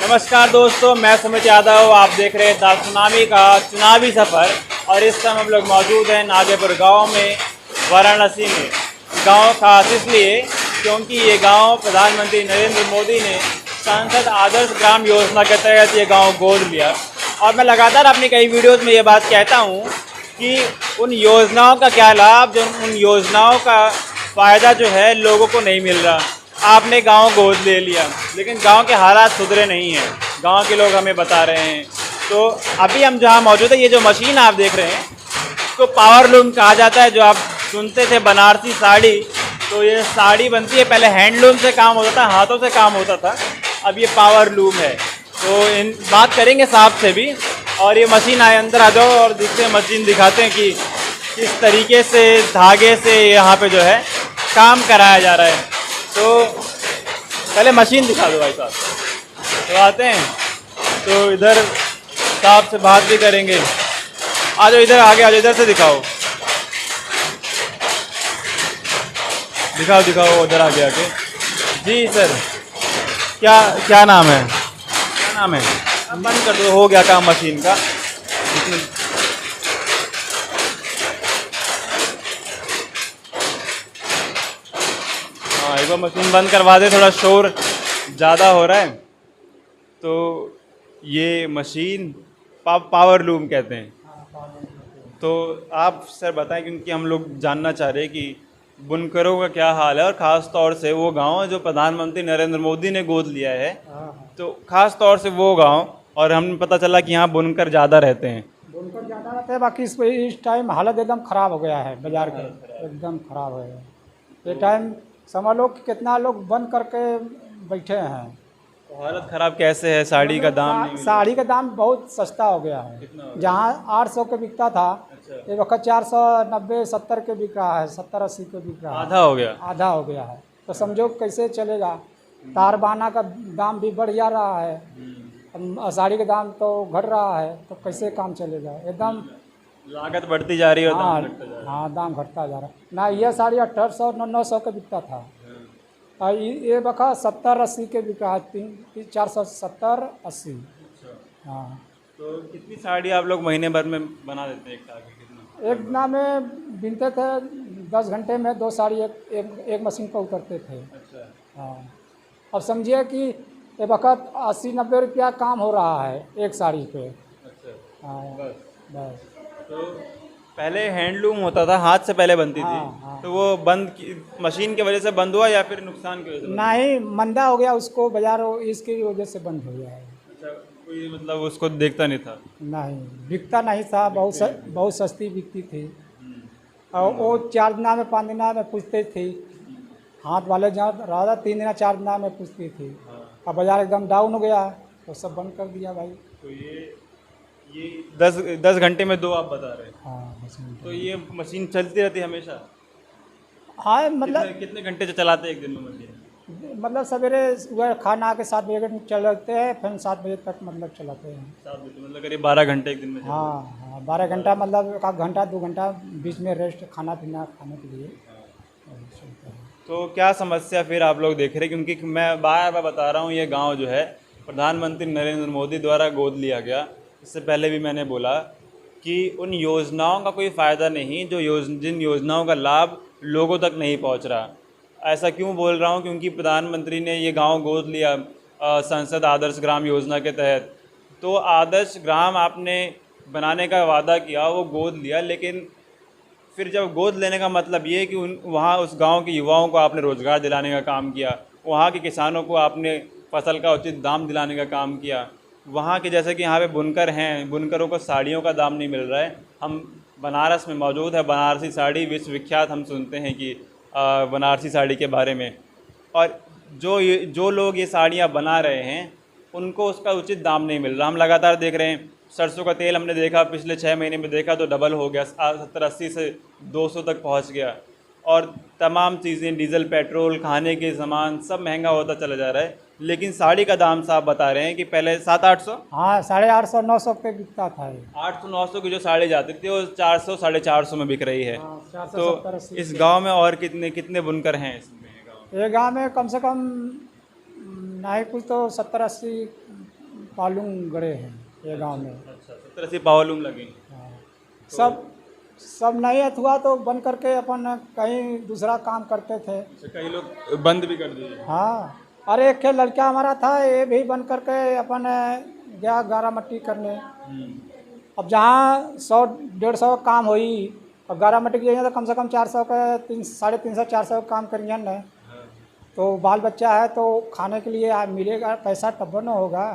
नमस्कार दोस्तों, मैं सुमित यादव। आप देख रहे हैं द सुनामी का चुनावी सफ़र। और इस समय हम लोग मौजूद हैं नागेपुर गांव में, वाराणसी में। गांव खास इसलिए क्योंकि ये गांव प्रधानमंत्री नरेंद्र मोदी ने सांसद आदर्श ग्राम योजना के तहत ये गांव गोद लिया। और मैं लगातार अपनी कई वीडियोज़ में ये बात कहता हूँ कि उन योजनाओं का क्या लाभ, जो उन योजनाओं का फ़ायदा जो है लोगों को नहीं मिल रहा। आपने गांव गोद ले लिया, लेकिन गांव के हालात सुधरे नहीं हैं, गांव के लोग हमें बता रहे हैं। तो अभी हम जहां मौजूद है, ये जो मशीन आप देख रहे हैं इसको पावर लूम कहा जाता है। जो आप सुनते थे बनारसी साड़ी, तो ये साड़ी बनती है। पहले हैंडलूम से काम होता था, हाथों से काम होता था, अब ये पावर लूम है। तो इन बात करेंगे साहब से भी। और ये मशीन आए, अंदर आ जाओ और देखते हैं, मशीन दिखाते हैं कि किस तरीके से धागे से यहाँ पे जो है काम कराया जा रहा है। तो पहले मशीन दिखा दो भाई साहब। तो आते हैं, तो इधर साहब से बात भी करेंगे। आ जाओ इधर, आगे आ जाओ, इधर से दिखाओ, दिखाओ उधर आगे आके। जी सर, क्या नाम है? क्या नाम है? अब बंद कर दो, हो गया काम मशीन का। हाँ, एक बार मशीन बंद करवा दे, थोड़ा शोर ज़्यादा हो रहा है। तो ये मशीन पावर लूम कहते हैं। तो आप सर बताएं, क्योंकि हम लोग जानना चाह रहे हैं कि बुनकरों का क्या हाल है, और ख़ास तौर से वो गांव जो प्रधानमंत्री नरेंद्र मोदी ने गोद लिया है। तो ख़ास तौर से वो गांव, और हमें पता चला कि यहाँ बुनकर ज़्यादा रहते हैं। बुनकर ज़्यादा रहते हैं। बाकी इस टाइम हालत एकदम ख़राब हो गया है, बाजार का एकदम ख़राब हो गया। ये टाइम समझ लो कि कितना लोग बंद करके बैठे हैं। तो हालत ख़राब कैसे है? साड़ी का दाम नहीं मिल रहा? साड़ी का दाम बहुत सस्ता हो गया है। जहाँ 800 के बिकता था, ये वक्त 490-70 के बिक रहा है, 70-80 के बिक रहा है। आधा हो गया। आधा हो गया है। तो समझो कैसे चलेगा। तार बाना का दाम भी बढ़ जा रहा है, साड़ी का दाम तो घट रहा है, तो कैसे काम चलेगा? एकदम लागत बढ़ती जा रही है और दाम घटता जा रहा है। हाँ, दाम घटता जा रहा है ना। ये साड़ी 1800-900 का बिकता था, और ये बका 70-80 के बिक रहा है। 470-80। हाँ। तो कितनी साड़ी आप लोग महीने भर में बना देते हैं एक साल की? कितना? एक दिना में बिनते थे, 10 घंटे में 2 साड़ी एक मशीन पर उतरते थे। अच्छा। हाँ, अब समझिए कि ये वक्त 80-90 रुपया काम हो रहा है एक साड़ी पे। अच्छा। हाँ, बस। तो पहले हैंडलूम होता था, हाथ से पहले बनती थी। हाँ। तो वो मशीन की वजह से बंद हुआ या फिर नुकसान की वजह से बंद हुआ? नहीं, मंदा हो गया उसको, बाजार इसकी वजह से बंद हो गया है। अच्छा, कोई मतलब उसको देखता नहीं था? नहीं, बिकता नहीं था। बहुत सस्ती बिकती थी। और वो 4 दिना में 5 दिना में पूछते थी। हाथ वाले जहाँ रहा 3 दिना 4 दिना में पूछती थी। अब बाजार एकदम डाउन हो गया, तो सब बंद कर दिया भाई। तो ये 10 घंटे में 2 आप बता रहे हैं? हाँ, मशीन। तो ये मशीन चलती रहती है हमेशा? हाँ, मतलब कितने घंटे से चलाते हैं एक दिन में मशीन? मतलब सवेरे सुबह खाना के 7 बजे चलाते हैं, फिर 7 बजे तक मतलब चलाते हैं। 7 बजे, मतलब करीब 12 घंटे एक दिन में? हाँ, 12 घंटा, मतलब 1 घंटा 2 घंटा बीच में रेस्ट, खाना पीना खाने के लिए। तो क्या समस्या फिर आप लोग देख रहे हैं? क्योंकि मैं बार बार बता रहा हूँ, ये गांव जो है प्रधानमंत्री नरेंद्र मोदी द्वारा गोद लिया गया। इससे पहले भी मैंने बोला कि उन योजनाओं का कोई फ़ायदा नहीं, जिन योजनाओं का लाभ लोगों तक नहीं पहुँच रहा। ऐसा क्यों बोल रहा हूँ? क्योंकि प्रधानमंत्री ने ये गांव गोद लिया संसद आदर्श ग्राम योजना के तहत। तो आदर्श ग्राम आपने बनाने का वादा किया, वो गोद लिया, लेकिन फिर जब गोद लेने का मतलब ये है कि वहाँ उस गांव के युवाओं को आपने रोज़गार दिलाने का काम किया, वहाँ के किसानों को आपने फसल का उचित दाम दिलाने का काम किया। वहाँ के जैसे कि यहाँ पे बुनकर हैं, बुनकरों को साड़ियों का दाम नहीं मिल रहा है। हम बनारस में मौजूद है, बनारसी साड़ी विश्वविख्यात, हम सुनते हैं कि बनारसी साड़ी के बारे में। और जो लोग ये साड़ियाँ बना रहे हैं, उनको उसका उचित दाम नहीं मिल रहा। हम लगातार देख रहे हैं, सरसों का तेल हमने देखा पिछले 6 महीने में देखा तो डबल हो गया, 70-80 से 200 तक पहुंच गया। और तमाम चीज़ें, डीजल, पेट्रोल, खाने के सामान सब महंगा होता चला जा रहा है। लेकिन साड़ी का दाम साहब बता रहे हैं कि पहले 700-800, हाँ, 850-900 पे बिकता था ये। 800-900 की जो साड़ी जाती थी वो 400-450 में बिक रही है। हाँ, तो 470-80। इस गांव में और कितने बुनकर हैं इसमें? ये गांव में कम से कम नहीं कुछ तो 70-80 पालूम गड़े हैं ये गांव में। अच्छा, 70-80 पावलूम लगे। हाँ। सब सब नहीं हुआ तो बंद करके अपन कहीं दूसरा काम करते थे। अच्छा, कई लोग बंद भी कर दिए। हाँ, अरे एक लड़का हमारा था, ये भी बंद करके अपन गया गारा मट्टी करने। अब जहाँ 100-150 काम हुई, और गारा मट्टी की तो कम से कम 400 का 350-400 काम करिए न। तो बाल बच्चा है तो खाने के लिए मिलेगा पैसा तब न होगा।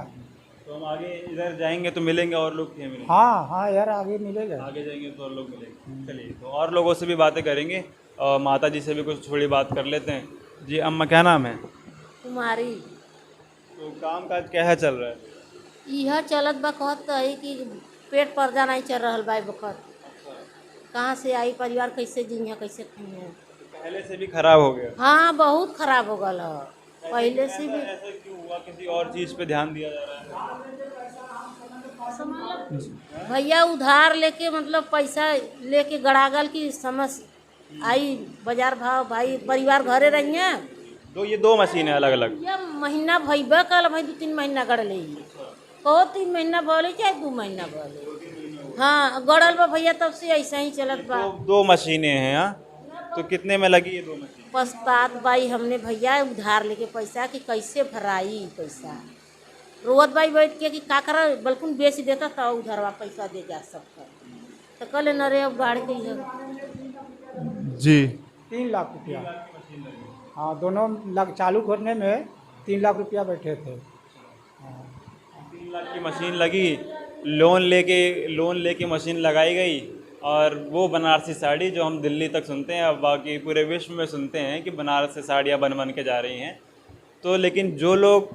तो हम आगे इधर जाएंगे तो मिलेंगे और लोग क्या मिलेंगे? हाँ हाँ यार, आगे मिलेगा। आगे जाएंगे तो और लोग मिलेंगे। चलिए, तो और लोगों से भी बातें करेंगे और माता जी से भी कुछ थोड़ी बात कर लेते हैं। जी अम्मा, क्या नाम है? कुमारी। तो काम काज क्या है चल रहा है? यह चलत बा, कहत है कि पेट पर्दा नहीं चल रहा बा बखत। कहाँ से आई परिवार, कैसे जीइया, कैसे खाइए। पहले से भी खराब हो गया? हाँ, बहुत खराब हो गल है पहले से भी। ऐसा क्यों हुआ? किसी और चीज़ पे ध्यान दिया जा रहा है? भैया उधार लेके, मतलब पैसा लेके गड़ागल की समझ आई। बाजार भाव भाई, परिवार घरे रहिए। ये दो मशीन है अलग अलग? ये महीना भैया कल भाई 2-3 महीना गड़ ले, कहो 3 महीना भले चाहे 2 महीना भले। हाँ, गड़ल बा भैया, तब से ऐसा ही चलत बा। दो मशीनें हैं। हाँ, तो कितने में लगी ये दो मशीन? पछतात बाई हमने भैया उधार लेके पैसा कि कैसे भराई पैसा। रोवत बाई बैठ के कि का करा, बल्कुन बेच देता था उधारवा पैसा दे जा सकता। तो कल न रे अब गाड़ी के जी 3 लाख रुपया। हाँ, दोनों चालू करने में 3 लाख रुपया बैठे थे। 3 लाख की मशीन लगी, लोन लेके मशीन लगाई गई। और वो बनारसी साड़ी जो हम दिल्ली तक सुनते हैं, अब बाकी पूरे विश्व में सुनते हैं कि बनारसी साड़ियाँ बन के जा रही हैं। तो लेकिन जो लोग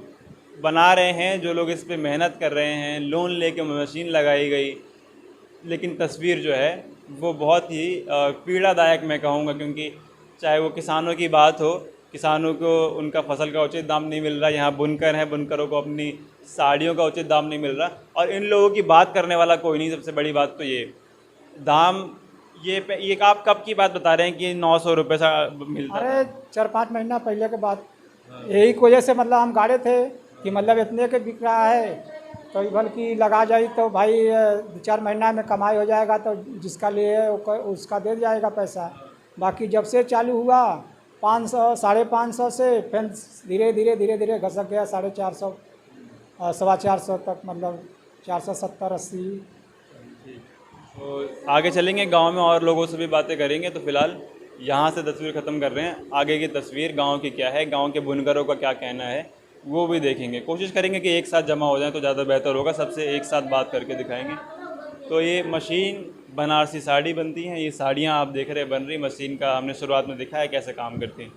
बना रहे हैं, जो लोग इस पे मेहनत कर रहे हैं, लोन लेके मशीन लगाई गई, लेकिन तस्वीर जो है वो बहुत ही पीड़ादायक मैं कहूँगा। क्योंकि चाहे वो किसानों की बात हो, किसानों को उनका फसल का उचित दाम नहीं मिल रहा। यहाँ बुनकर हैं, बुनकरों को अपनी साड़ियों का उचित दाम नहीं मिल रहा। और इन लोगों की बात करने वाला कोई नहीं। सबसे बड़ी बात तो ये दाम, ये आप कब की बात बता रहे हैं कि 900 रुपये सा मिलता? अरे 4-5 महीना पहले के बात। यही वजह से मतलब हम गाड़े थे कि मतलब इतने के बिक रहा है, तो इवन की लगा जाए तो भाई 2-4 महीना में कमाई हो जाएगा, तो जिसका लिए उसका दे जाएगा पैसा। बाकी जब से चालू हुआ 500, 550 से फिर धीरे घसक गया 450, 425 तक, मतलब 470-80। तो आगे चलेंगे, गांव में और लोगों से भी बातें करेंगे। तो फिलहाल यहाँ से तस्वीर ख़त्म कर रहे हैं। आगे की तस्वीर गांव की क्या है, गांव के बुनकरों का क्या कहना है, वो भी देखेंगे। कोशिश करेंगे कि एक साथ जमा हो जाए तो ज़्यादा बेहतर होगा। सबसे एक साथ बात करके दिखाएंगे। तो ये मशीन बनारसी साड़ी बनती हैं। ये साड़ियाँ आप देख रहे हैं बन रही। मशीन का हमने शुरुआत में दिखाया कैसे काम करती हैं।